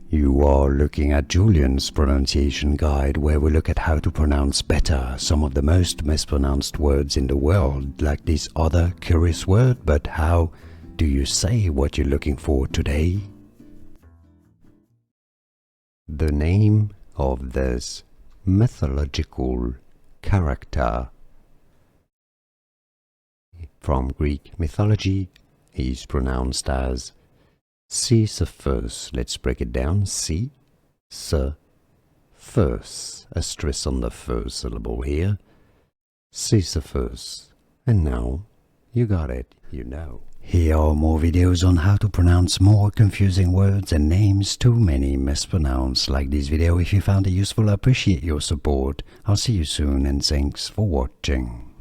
You are looking at Julian's pronunciation guide, where we look at how to pronounce better some of the most mispronounced words in the world, like this other curious word. But how do you say what you're looking for today? The name of this mythological character from Greek mythology is pronounced as Sisyphus. Let's break it down. Sisyphus. A stress on the first syllable here. Sisyphus. And now you got it, you know. Here are more videos on how to pronounce more confusing words and names too many mispronounced. Like this video if you found it useful. I appreciate your support. I'll see you soon and thanks for watching.